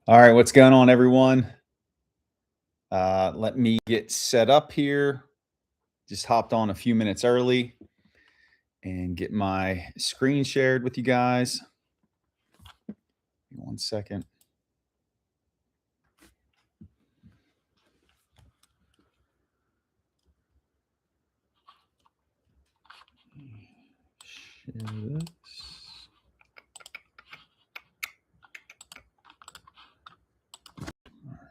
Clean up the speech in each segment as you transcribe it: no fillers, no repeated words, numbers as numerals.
All right, what's going on, everyone? Let me get set up here. Just hopped on a few minutes early and get my screen shared with you guys. Give me 1 second. Share this. All right.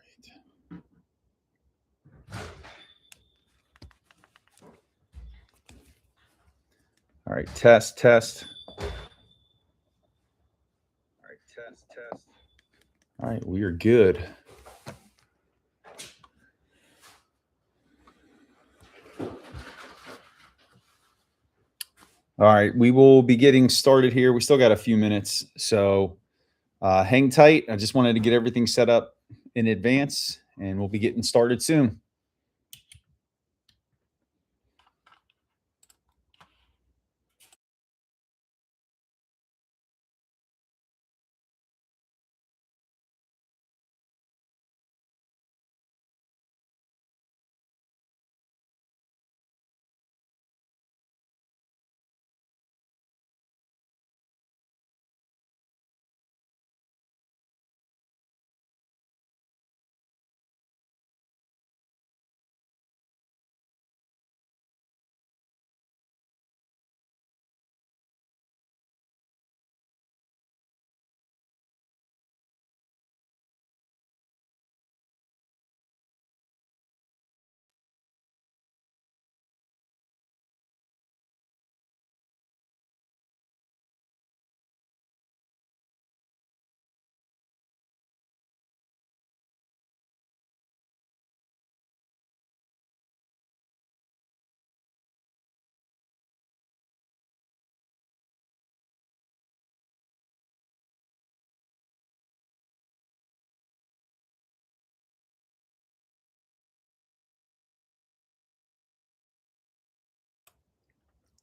All right, test. All right, test. All right, we are good. All right, we will be getting started here. We still got a few minutes, so hang tight. I just wanted to get everything set up in advance, and we'll be getting started soon.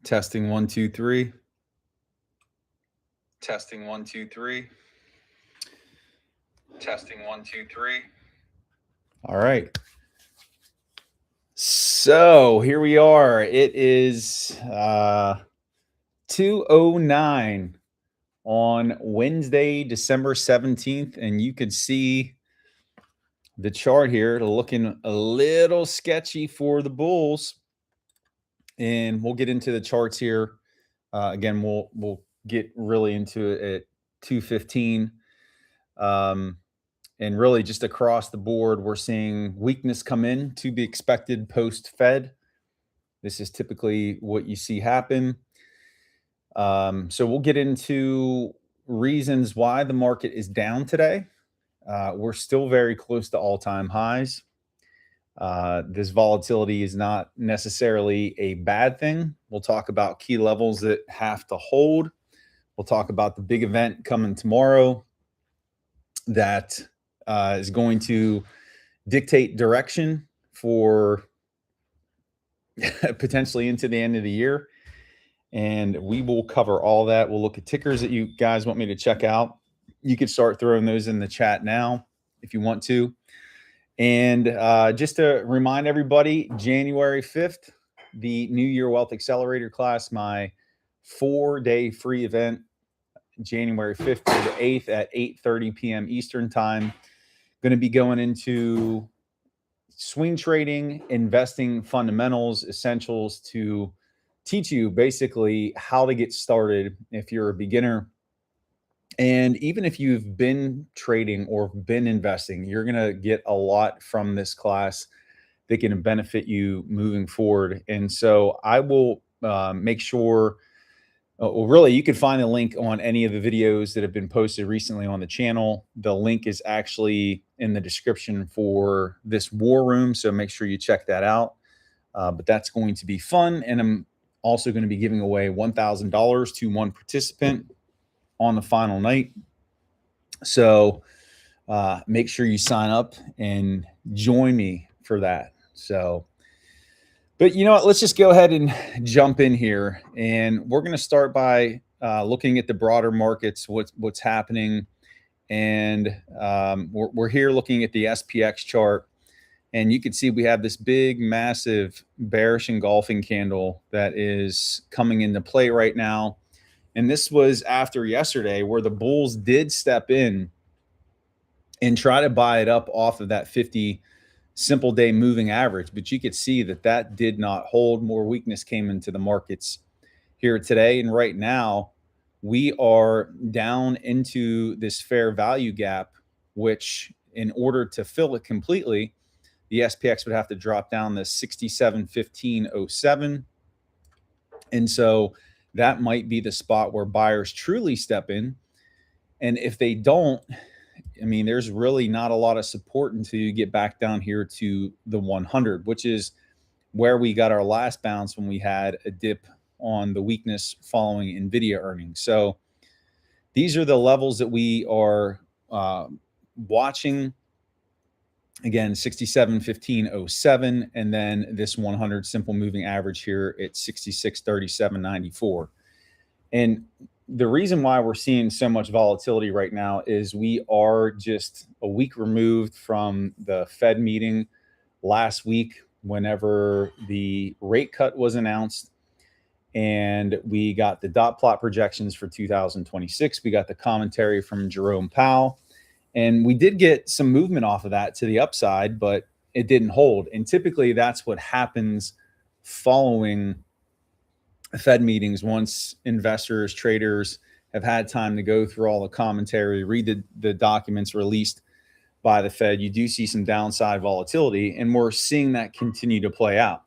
Testing 1, 2, 3. Testing 1, 2, 3. Testing 1, 2, 3. All right. So here we are. It is 2:09 on Wednesday, December 17th, and you could see the chart here looking a little sketchy for the bulls. And we'll get into the charts here. Again, we'll get really into it at 2:15. And really just across the board, we're seeing weakness come in to be expected post-Fed. This is typically what you see happen. So we'll get into reasons why the market is down today. We're still very close to all-time highs. This volatility is not necessarily a bad thing. We'll talk about key levels that have to hold. We'll talk about the big event coming tomorrow that is going to dictate direction for potentially into the end of the year. And we will cover all that. We'll look at tickers that you guys want me to check out. You could start throwing those in the chat now if you want to. And just to remind everybody, January 5th, the New Year Wealth Accelerator class, my 4-day free event, January 5th to the 8th at 8:30 p.m. Eastern time. Going to be going into swing trading, investing fundamentals, essentials to teach you basically how to get started if you're a beginner. And even if you've been trading or been investing, you're going to get a lot from this class that can benefit you moving forward. And so I will make sure, well, really, you can find a link on any of the videos that have been posted recently on the channel. The link is actually in the description for this war room, so make sure you check that out. But that's going to be fun. And I'm also going to be giving away $1,000 to one participant on the final night. So make sure you sign up and join me for that. So, but you know what, let's just go ahead and jump in here. And we're going to start by looking at the broader markets, what's happening. And we're here looking at the SPX chart. And you can see we have this big, massive bearish engulfing candle that is coming into play right now. And this was after yesterday where the bulls did step in and try to buy it up off of that 50 simple day moving average. But you could see that that did not hold. More weakness came into the markets here today. And right now, we are down into this fair value gap, which in order to fill it completely, the SPX would have to drop down to 67.1507. And so that might be the spot where buyers truly step in. And if they don't, I mean, there's really not a lot of support until you get back down here to the 100, which is where we got our last bounce when we had a dip on the weakness following NVIDIA earnings. So these are the levels that we are watching. Again, 67.1507, and then this 100 simple moving average here at 66.3794. And the reason why we're seeing so much volatility right now is we are just a week removed from the Fed meeting last week, whenever the rate cut was announced. And we got the dot plot projections for 2026. We got the commentary from Jerome Powell. And we did get some movement off of that to the upside, but it didn't hold. And typically that's what happens following Fed meetings. Once investors, traders have had time to go through all the commentary, read the documents released by the Fed, you do see some downside volatility, and we're seeing that continue to play out.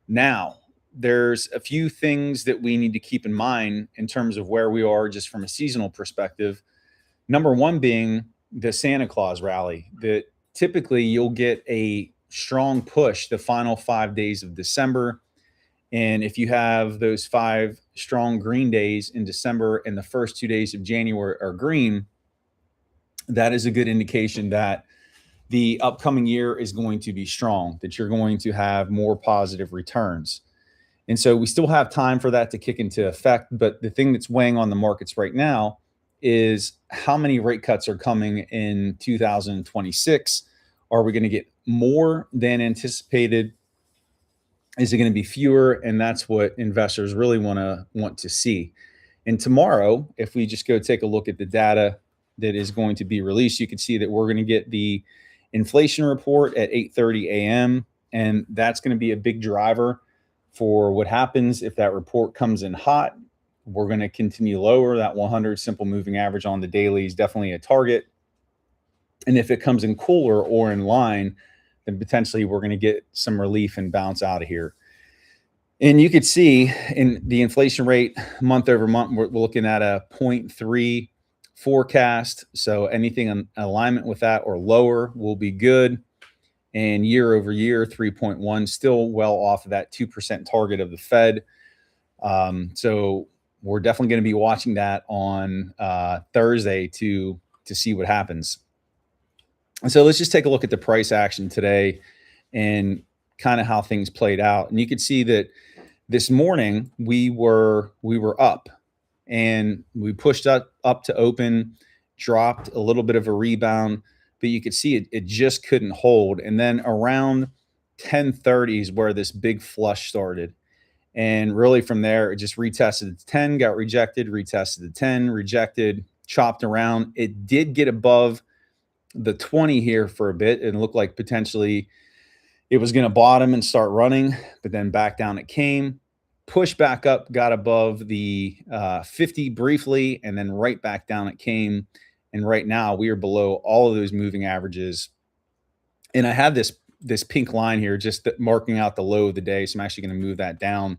Now, there's a few things that we need to keep in mind in terms of where we are just from a seasonal perspective. Number one being the Santa Claus rally, that typically you'll get a strong push the final 5 days of December. And if you have those 5 strong green days in December and the first 2 days of January are green, that is a good indication that the upcoming year is going to be strong, that you're going to have more positive returns. And so we still have time for that to kick into effect. But the thing that's weighing on the markets right now is how many rate cuts are coming in 2026. Are we going to get more than anticipated? Is it going to be fewer? And that's what investors really want to see. And tomorrow, if we just go take a look at the data that is going to be released, you can see that we're going to get the inflation report at 8:30 a.m. And that's going to be a big driver for what happens if that report comes in hot. We're going to continue lower. That 100 simple moving average on the daily is definitely a target. And if it comes in cooler or in line, then potentially we're going to get some relief and bounce out of here. And you could see in the inflation rate month over month, we're looking at a 0.3 forecast. So anything in alignment with that or lower will be good. And year over year, 3.1, still well off of that 2% target of the Fed. So we're definitely going to be watching that on Thursday to see what happens. And so let's just take a look at the price action today and kind of how things played out. And you could see that this morning we were up, and we pushed up to open, dropped a little bit of a rebound, but you could see it just couldn't hold. And then around 10:30 is where this big flush started. And really from there, it just retested the 10, got rejected, retested the 10, rejected, chopped around. It did get above the 20 here for a bit and looked like potentially it was going to bottom and start running, but then back down it came, pushed back up, got above the 50 briefly, and then right back down it came. And right now we are below all of those moving averages. And I have this pink line here just marking out the low of the day. So I'm actually going to move that down.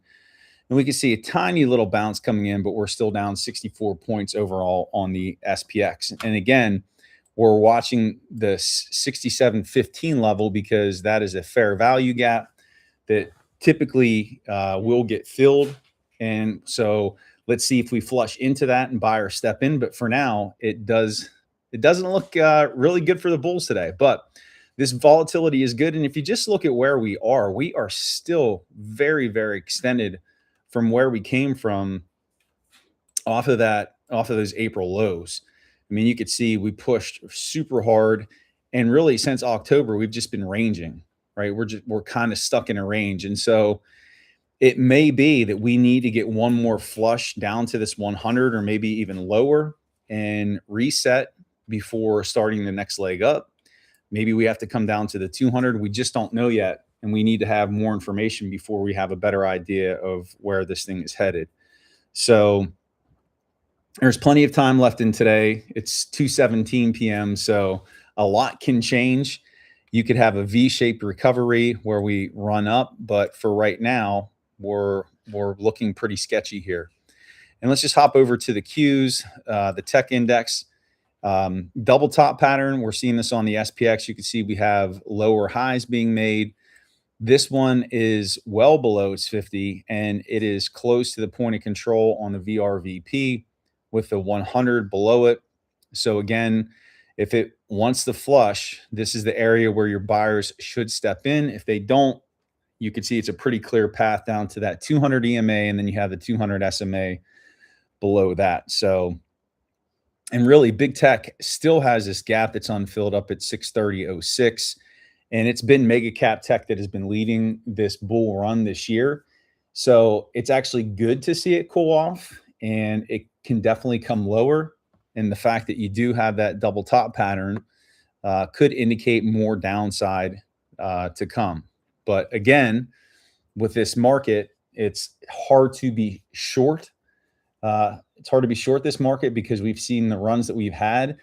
And we can see a tiny little bounce coming in, but we're still down 64 points overall on the SPX. And again, we're watching the 67.15 level because that is a fair value gap that typically will get filled. And so let's see if we flush into that and buy or step in. But for now, it doesn't look really good for the bulls today. But this volatility is good. And if you just look at where we are still very, very extended from where we came from off of those April lows. I mean, you could see we pushed super hard, and really since October, we've just been ranging, right? We're kind of stuck in a range. And so it may be that we need to get one more flush down to this 100 or maybe even lower and reset before starting the next leg up. Maybe we have to come down to the 200. We just don't know yet. And we need to have more information before we have a better idea of where this thing is headed. So there's plenty of time left in today. It's 2:17 p.m. So a lot can change. You could have a V-shaped recovery where we run up, but for right now, we're looking pretty sketchy here. And let's just hop over to the Qs, the tech index. Double top pattern. We're seeing this on the SPX. You can see we have lower highs being made. This one is well below its 50, and it is close to the point of control on the VRVP with the 100 below it. So again, if it wants to flush, this is the area where your buyers should step in. If they don't, you can see it's a pretty clear path down to that 200 EMA, and then you have the 200 SMA below that. So, and really big tech still has this gap that's unfilled up at 630.06. And it's been mega cap tech that has been leading this bull run this year. So it's actually good to see it cool off, and it can definitely come lower. And the fact that you do have that double top pattern could indicate more downside to come. But again, with this market, it's hard to be short. It's hard to be short this market because we've seen the runs that we've had.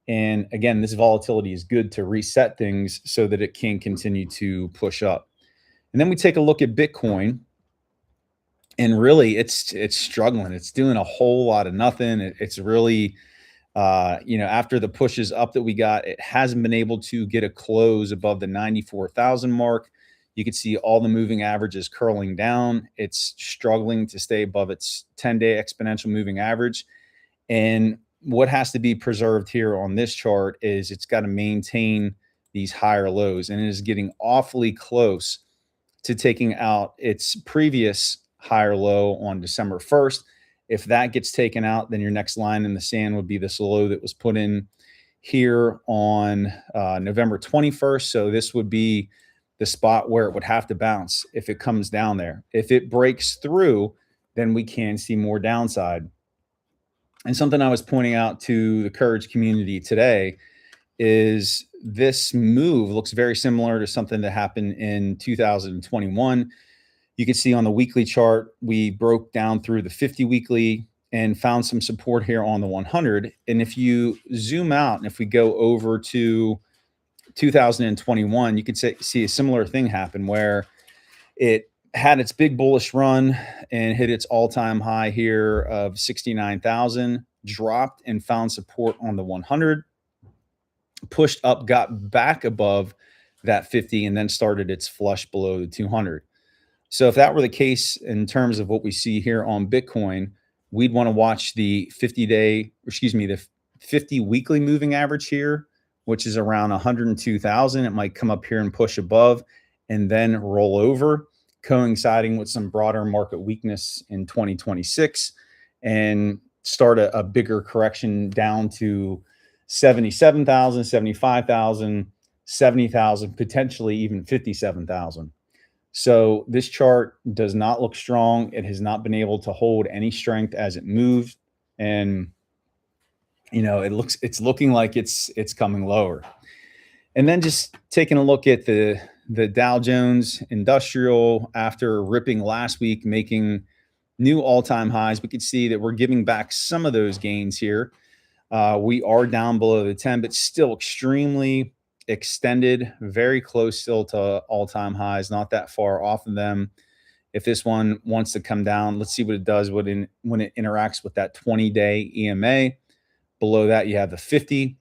And again, this volatility is good to reset things so that it can continue to push up. And then we take a look at Bitcoin, and really it's struggling. It's doing a whole lot of nothing. It's really, after the pushes up that we got, it hasn't been able to get a close above the 94,000 mark. You can see all the moving averages curling down. It's struggling to stay above its 10-day exponential moving average. And what has to be preserved here on this chart is it's got to maintain these higher lows, and it is getting awfully close to taking out its previous higher low on December 1st. If that gets taken out, then your next line in the sand would be this low that was put in here on November 21st. So this would be the spot where it would have to bounce if it comes down there. If it breaks through, then we can see more downside. And something I was pointing out to the Courage community today is this move looks very similar to something that happened in 2021. You can see on the weekly chart, we broke down through the 50 weekly and found some support here on the 100. And if you zoom out and if we go over to 2021, you can see a similar thing happen where it had its big bullish run and hit its all-time high here of 69,000, dropped and found support on the 100, pushed up, got back above that 50, and then started its flush below the 200. So if that were the case in terms of what we see here on Bitcoin, we'd want to watch the 50 weekly moving average here, which is around 102,000. It might come up here and push above and then roll over, coinciding with some broader market weakness in 2026, and start a bigger correction down to 77,000, 75,000, 70,000, potentially even 57,000. So this chart does not look strong. It has not been able to hold any strength as it moved. And, it's looking like it's coming lower. And then just taking a look at the Dow Jones Industrial, after ripping last week, making new all-time highs, we could see that we're giving back some of those gains here. We are down below the 10, but still extremely extended, very close still to all-time highs, not that far off of them. If this one wants to come down, let's see what it does when it interacts with that 20-day EMA. Below that, you have the 50,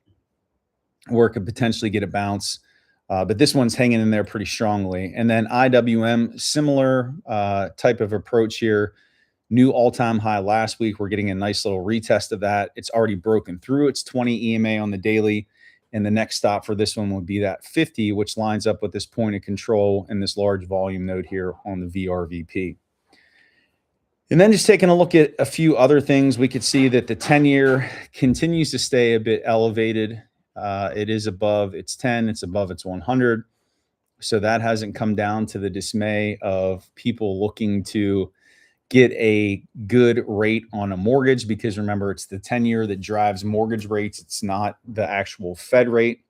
where it could potentially get a bounce. But this one's hanging in there pretty strongly. And then IWM, similar type of approach here. New all-time high last week. We're getting a nice little retest of that. It's already broken through its 20 EMA on the daily. And the next stop for this one would be that 50, which lines up with this point of control and this large volume node here on the VRVP. And then just taking a look at a few other things, we could see that the 10-year continues to stay a bit elevated. It is above its 10, it's above its 100. So that hasn't come down to the dismay of people looking to get a good rate on a mortgage, because remember, it's the 10-year that drives mortgage rates. It's not the actual Fed rate.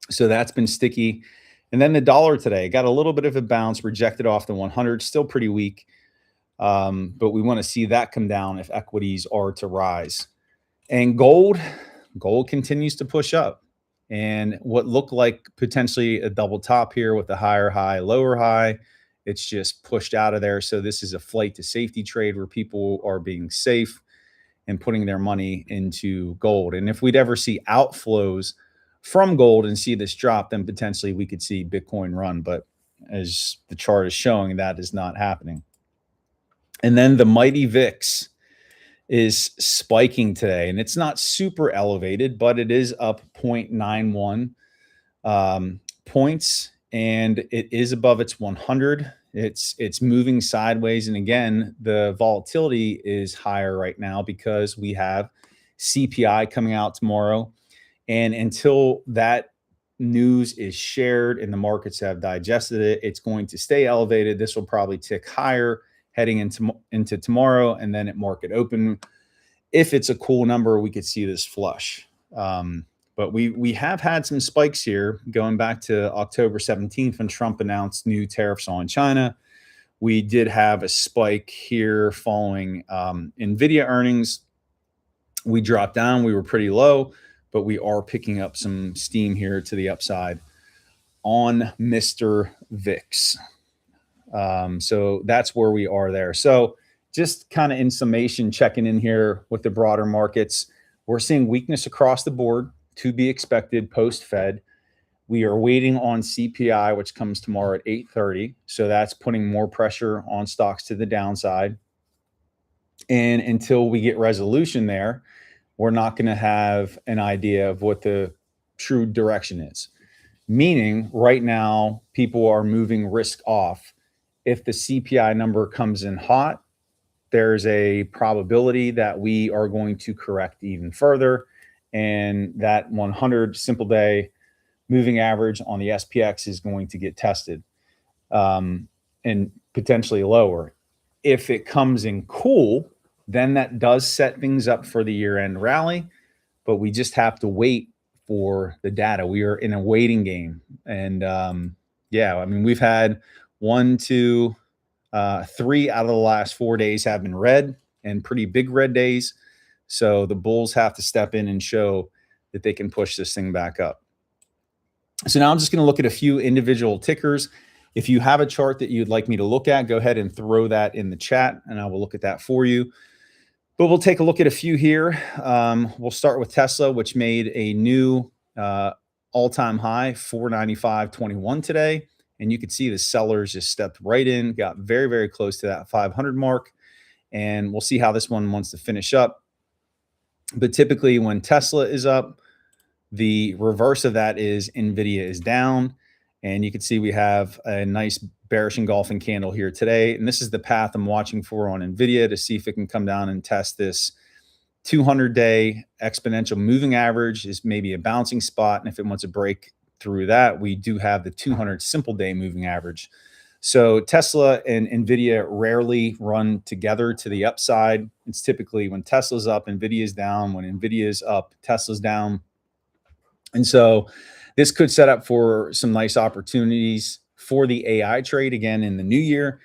So that's been sticky. And then the dollar today got a little bit of a bounce, rejected off the 100, still pretty weak. But we want to see that come down if equities are to rise. And gold continues to push up. And what looked like potentially a double top here with the higher high, lower high, it's just pushed out of there. So this is a flight to safety trade where people are being safe and putting their money into gold. And if we'd ever see outflows from gold and see this drop, then potentially we could see Bitcoin run. But as the chart is showing, that is not happening. And then the mighty VIX is spiking today, and it's not super elevated, but it is up 0.91 points, and it is above its 100. It's moving sideways, and again, the volatility is higher right now because we have CPI coming out tomorrow, and until that news is shared and the markets have digested it, it's going to stay elevated. This will probably tick higher heading into tomorrow, and then at market open, if it's a cool number, we could see this flush. But we have had some spikes here going back to October 17th when Trump announced new tariffs on China. We did have a spike here following NVDA earnings. We dropped down, we were pretty low, but we are picking up some steam here to the upside on Mr. VIX. So that's where we are there. So just kind of in summation, checking in here with the broader markets, we're seeing weakness across the board to be expected post-Fed. We are waiting on CPI, which comes tomorrow at 8:30. So that's putting more pressure on stocks to the downside. And until we get resolution there, we're not going to have an idea of what the true direction is. Meaning right now, people are moving risk off. If the CPI number comes in hot, there's a probability that we are going to correct even further. And that 100 simple day moving average on the SPX is going to get tested and potentially lower. If it comes in cool, then that does set things up for the year-end rally. But we just have to wait for the data. We are in a waiting game. And yeah, I mean, we've had 1, 2, 3 out of the last 4 days have been red, and pretty big red days. So the bulls have to step in and show that they can push this thing back up. So now I'm just going to look at a few individual tickers. If you have a chart that you'd like me to look at, go ahead and throw that in the chat and I will look at that for you. But we'll take a look at a few here. We'll start with Tesla, which made a new all-time high, 495.21 today. And you could see the sellers just stepped right in, got very, very close to that 500 mark. And we'll see how this one wants to finish up. But typically when Tesla is up, the reverse of that is NVIDIA is down. And you can see we have a nice bearish engulfing candle here today. And this is the path I'm watching for on NVIDIA to see if it can come down and test this 200-day exponential moving average is maybe a bouncing spot. And if it wants to break through that, we do have the 200 simple day moving average. So Tesla and NVIDIA rarely run together to the upside. It's typically when Tesla's up, NVIDIA's down. When NVIDIA's up, Tesla's down. And so this could set up for some nice opportunities for the AI trade again in the new year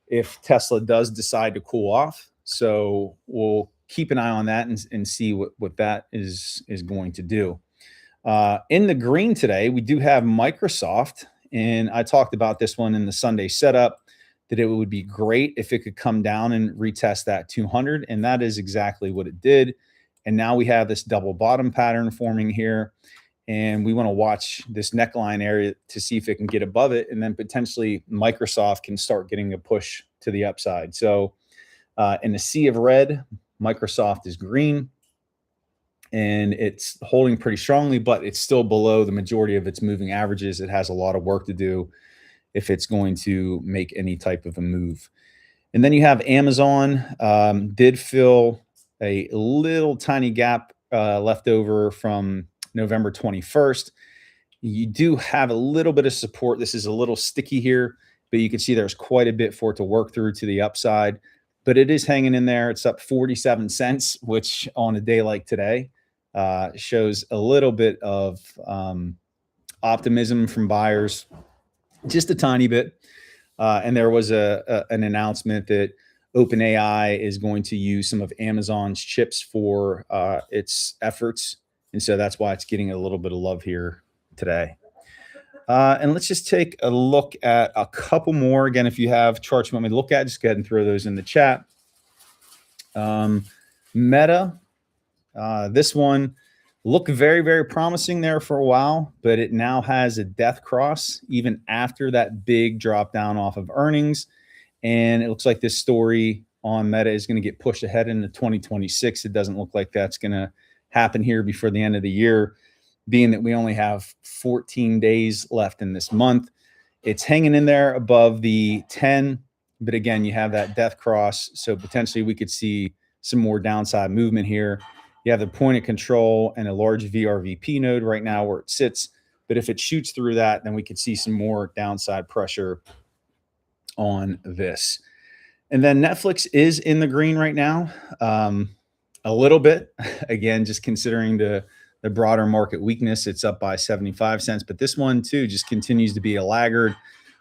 if Tesla does decide to cool off. So we'll keep an eye on that and see what that is going to do. In the green today, we do have Microsoft. And I talked about this one in the Sunday setup, that it would be great if it could come down and retest that 200. And that is exactly what it did. And now we have this double bottom pattern forming here. And we want to watch this neckline area to see if it can get above it. And then potentially Microsoft can start getting a push to the upside. So in the sea of red, Microsoft is green. And it's holding pretty strongly, but it's still below the majority of its moving averages. It has a lot of work to do if it's going to make any type of a move. And then you have Amazon, did fill a little tiny gap left over from November 21st. You do have a little bit of support. This is a little sticky here, but you can see there's quite a bit for it to work through to the upside. But it is hanging in there. It's up 47 cents, which on a day like today shows a little bit of optimism from buyers, just a tiny bit. And there was an announcement that OpenAI is going to use some of Amazon's chips for its efforts. And so that's why it's getting a little bit of love here today. And let's just take a look at a couple more. Again, if you have charts you want me to look at, just go ahead and throw those in the chat. Meta, this one looked very, very promising there for a while, but it now has a death cross even after that big drop down off of earnings. And it looks like this story on Meta is going to get pushed ahead into 2026. It doesn't look like that's going to happen here before the end of the year, being that we only have 14 days left in this month. It's hanging in there above the 10, but again, you have that death cross. So potentially we could see some more downside movement here. You have the point of control and a large VRVP node right now where it sits. But if it shoots through that, then we could see some more downside pressure on this. And then Netflix is in the green right now, a little bit. Again, just considering the broader market weakness, it's up by 75 cents. But this one too just continues to be a laggard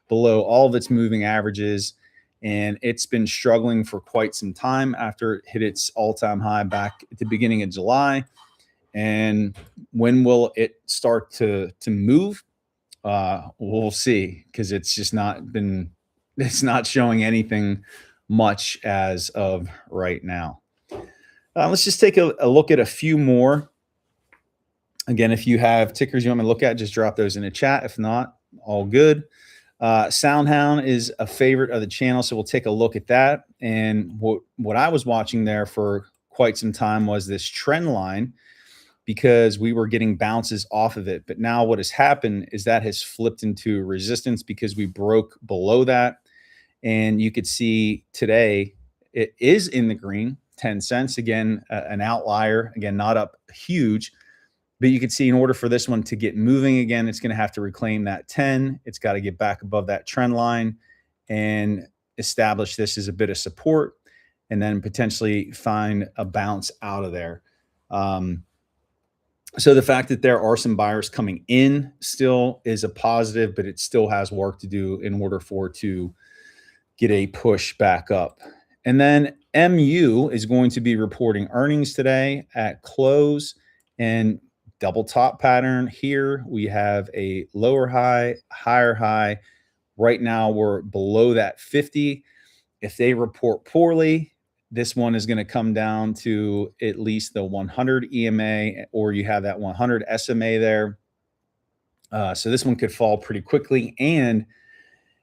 below all of its moving averages. And it's been struggling for quite some time after it hit its all-time high back at the beginning of July. And when will it start to move? We'll see, because it's just it's not showing anything much as of right now. Let's just take a look at a few more. Again, if you have tickers you want me to look at, just drop those in the chat. If not, all good. SOUN is a favorite of the channel, so we'll take a look at that. And what I was watching there for quite some time was this trend line, because we were getting bounces off of it. But now what has happened is that has flipped into resistance because we broke below that. And you could see today it is in the green, 10 cents. Again, an outlier, again, not up huge. But you can see in order for this one to get moving again, it's going to have to reclaim that 10. It's got to get back above that trend line and establish this as a bit of support, and then potentially find a bounce out of there. So the fact that there are some buyers coming in still is a positive, but it still has work to do in order for it to get a push back up. And then MU is going to be reporting earnings today at close, and double top pattern here. We have a lower high, higher high. Right now we're below that 50. If they report poorly, this one is going to come down to at least the 100 EMA, or you have that 100 SMA there. So this one could fall pretty quickly. And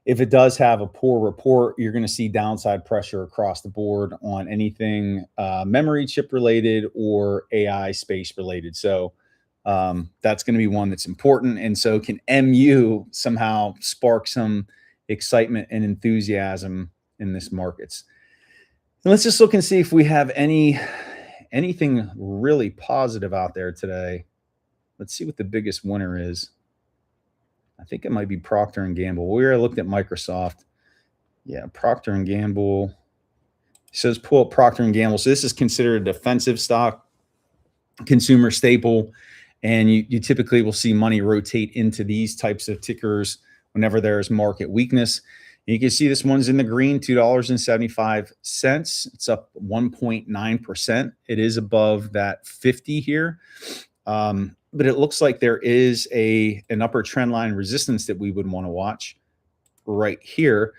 if it does have a poor report, you're going to see downside pressure across the board on anything memory chip related or AI space related. So that's going to be one that's important. And so can MU somehow spark some excitement and enthusiasm in this markets? And let's just look and see if we have anything really positive out there today. Let's see what the biggest winner is. I think it might be Procter & Gamble. We already looked at Microsoft. Yeah, Procter & Gamble. It says pull up Procter & Gamble. So this is considered a defensive stock, consumer staple. And you typically will see money rotate into these types of tickers whenever there's market weakness. And you can see this one's in the green, $2.75. It's up 1.9%. It is above that 50 here. But it looks like there is an upper trend line resistance that we would want to watch right here,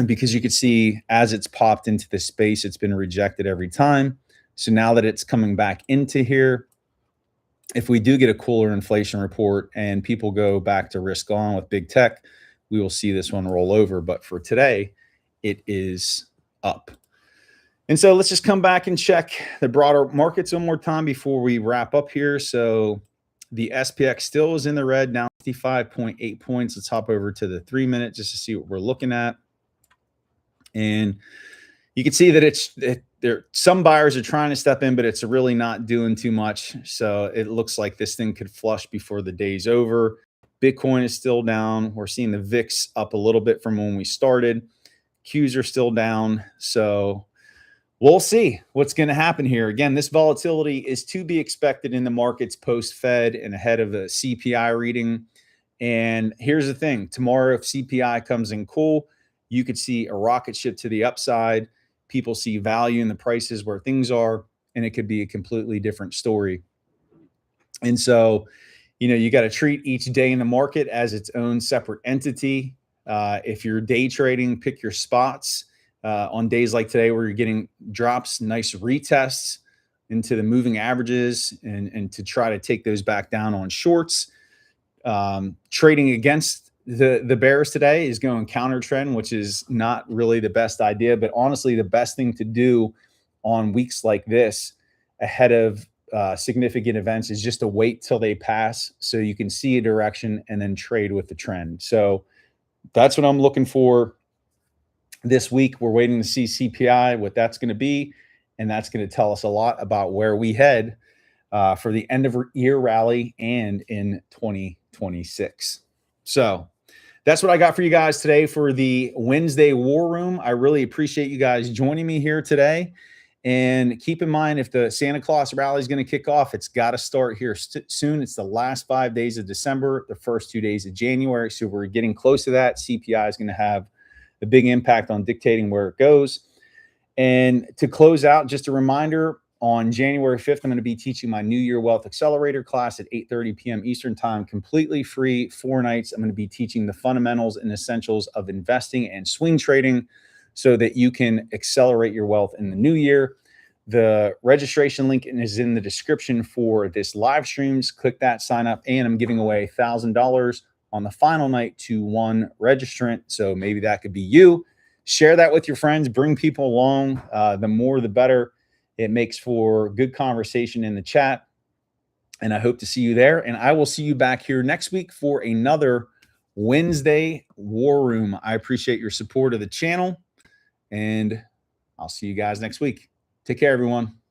because you could see as it's popped into the space, it's been rejected every time. So now that it's coming back into here, if we do get a cooler inflation report and people go back to risk on with big tech, we will see this one roll over. But for today, it is up. And so let's just come back and check the broader markets one more time before we wrap up here. So the SPX still is in the red, down 55.8 points. Let's hop over to the 3-minute just to see what we're looking at. And you can see that some buyers are trying to step in, but it's really not doing too much. So it looks like this thing could flush before the day's over. Bitcoin is still down. We're seeing the VIX up a little bit from when we started. Qs are still down. So we'll see what's going to happen here. Again, this volatility is to be expected in the markets post-Fed and ahead of the CPI reading. And here's the thing. Tomorrow, if CPI comes in cool, you could see a rocket ship to the upside. People see value in the prices where things are, and it could be a completely different story. And so, you got to treat each day in the market as its own separate entity. If you're day trading, pick your spots. On days like today where you're getting drops, nice retests into the moving averages and to try to take those back down on shorts. Trading against the bears today is going counter trend, which is not really the best idea, but honestly, the best thing to do on weeks like this ahead of significant events is just to wait till they pass so you can see a direction and then trade with the trend. So that's what I'm looking for this week. We're waiting to see CPI, what that's going to be, and that's going to tell us a lot about where we head for the end of year rally and in 2026. So that's what I got for you guys today for the Wednesday War Room. I really appreciate you guys joining me here today. And keep in mind, if the Santa Claus rally is going to kick off, it's got to start here soon. It's the last 5 days of December, the first 2 days of January. So we're getting close to that. CPI is going to have a big impact on dictating where it goes. And to close out, just a reminder, on January 5th, I'm going to be teaching my New Year Wealth Accelerator class at 8:30 p.m. Eastern Time, completely free, 4 nights. I'm going to be teaching the fundamentals and essentials of investing and swing trading so that you can accelerate your wealth in the new year. The registration link is in the description for this live streams. Click that, sign up, and I'm giving away $1,000 on the final night to one registrant. So maybe that could be you. Share that with your friends, bring people along. The more, the better. It makes for good conversation in the chat. And I hope to see you there. And I will see you back here next week for another Wednesday War Room. I appreciate your support of the channel, and I'll see you guys next week. Take care, everyone.